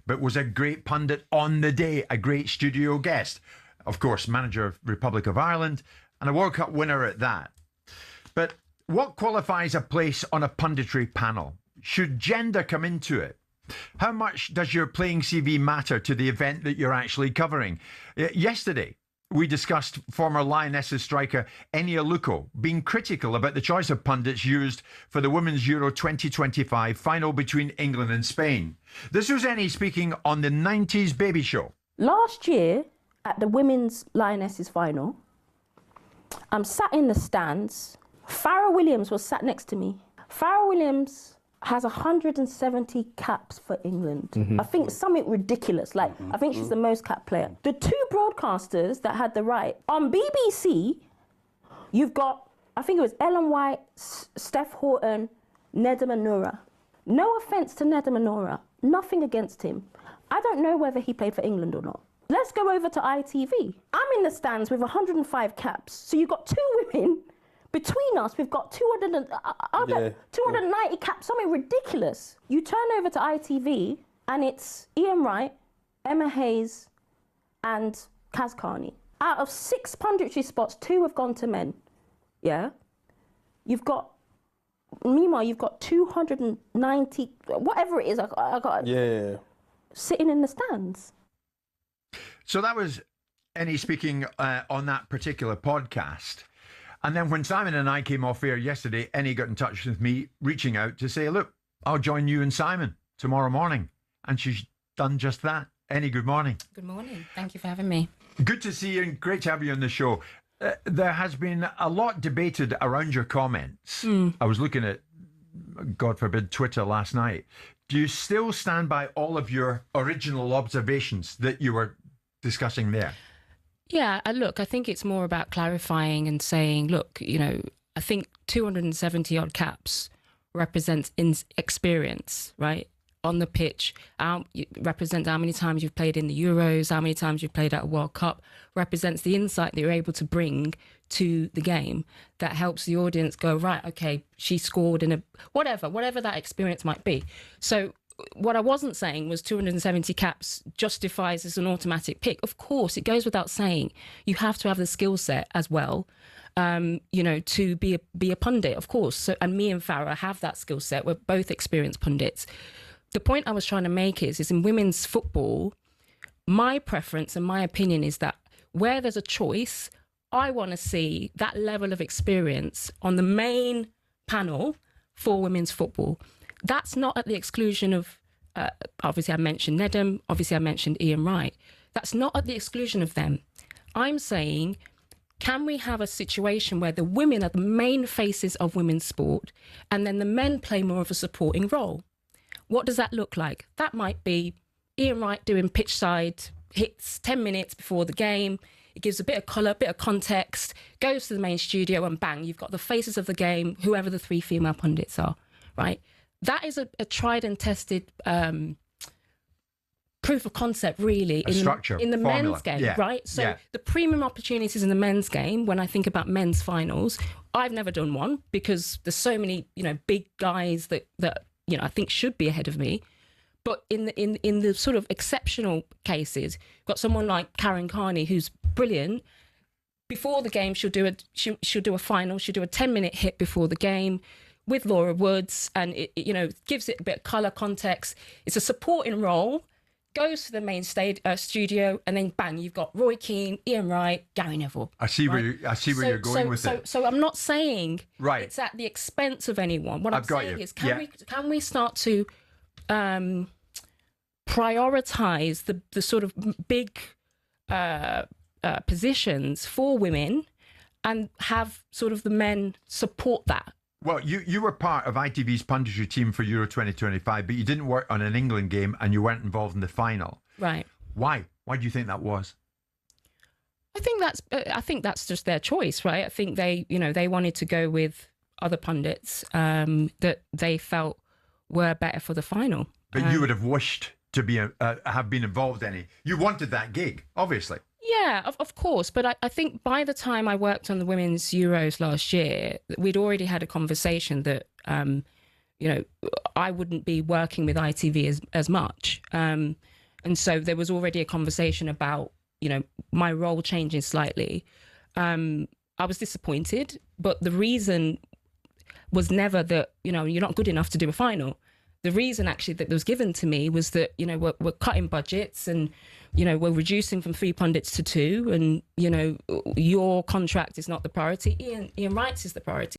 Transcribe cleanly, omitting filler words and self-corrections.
but was a great pundit on the day, a great studio guest. Of course, manager of Republic of Ireland and a World Cup winner at that. But what qualifies a place on a punditry panel? Should gender come into it? How much does your playing CV matter to the event that you're actually covering? Yesterday, we discussed former Lionesses striker Eni Aluko being critical about the choice of pundits used for the Women's Euro 2025 final between England and Spain. This was Eni speaking on the 90s Baby Show. Last year, at the Women's Lionesses final, I'm sat in the stands. Farrah Williams was sat next to me. Farrah Williams has 170 caps for England. I think something ridiculous. Like, I think she's the most cap player. The two broadcasters that had the right, on BBC, you've got, I think it was Ellen White, Steph Horton, Nedum Noura. No offence to Nedum Noura, nothing against him. I don't know whether he played for England or not. Let's go over to ITV. I'm in the stands with 105 caps. So you've got two women. Between us, we've got 290 caps, something ridiculous. You turn over to ITV, and it's Ian Wright, Emma Hayes, and Kaz Carney. Out of 6 punditry spots, 2 have gone to men. Yeah? Meanwhile, you've got 290, whatever it is, I got sitting in the stands. So that was Eni speaking on that particular podcast. And then when Simon and I came off air yesterday, Eni got in touch with me, reaching out to say, look, I'll join you and Simon tomorrow morning. And she's done just that. Eni, good morning. Good morning. Thank you for having me. Good to see you and great to have you on the show. There has been a lot debated around your comments. I was looking at, God forbid, Twitter last night. Do you still stand by all of your original observations that you were discussing there? Yeah, look, I think it's more about clarifying and saying, look, you know, I think 270 odd caps represents experience, right? On the pitch, represents how many times you've played in the Euros, how many times you've played at a World Cup, represents the insight that you're able to bring to the game that helps the audience go, right, okay, she scored in a, whatever that experience might be. So what I wasn't saying was 270 caps justifies as an automatic pick. Of course, it goes without saying. You have to have the skill set as well, you know, to be a pundit, of course. So, and me and Farah have that skill set. We're both experienced pundits. The point I was trying to make is in women's football, my preference and my opinion is that where there's a choice, I want to see that level of experience on the main panel for women's football. That's not at the exclusion of, obviously I mentioned Nedum, obviously I mentioned Ian Wright. That's not at the exclusion of them. I'm saying, can we have a situation where the women are the main faces of women's sport and then the men play more of a supporting role? What does that look like? That might be Ian Wright doing pitch side hits 10 minutes before the game. It gives a bit of colour, a bit of context, goes to the main studio and bang, you've got the faces of the game, whoever the 3 female pundits are, right? That is a tried and tested proof of concept, really, in the men's game, right? So the premium opportunities in the men's game, when I think about men's finals, I've never done one because there's so many, you know, big guys that you know I think should be ahead of me. But in the sort of exceptional cases, got someone like Karen Carney who's brilliant. Before the game, she'll do a final. She'll do a 10-minute hit before the game with Laura Woods, and it you know gives it a bit of colour, context. It's a supporting role, goes to the main stage studio, and then bang, you've got Roy Keane, Ian Wright, Gary Neville. I see where you're going with it. So I'm not saying it's at the expense of anyone. What I'm saying is, can we start to prioritise the sort of big positions for women, and have sort of the men support that. Well, you were part of ITV's punditry team for Euro 2025, but you didn't work on an England game and you weren't involved in the final. Right. Why? Why do you think that was? I think that's just their choice, right? I think they wanted to go with other pundits that they felt were better for the final. But you would have wished to be have been involved, Eni. You wanted that gig, obviously. Yeah, of course. But I think by the time I worked on the Women's Euros last year, we'd already had a conversation that you know, I wouldn't be working with ITV as much. And so there was already a conversation about, you know, my role changing slightly. I was disappointed, but the reason was never that, you know, you're not good enough to do a final. The reason actually that was given to me was that, you know, we're cutting budgets and, you know, we're reducing from 3 pundits to 2, and, you know, your contract is not the priority. Ian Wright's is the priority.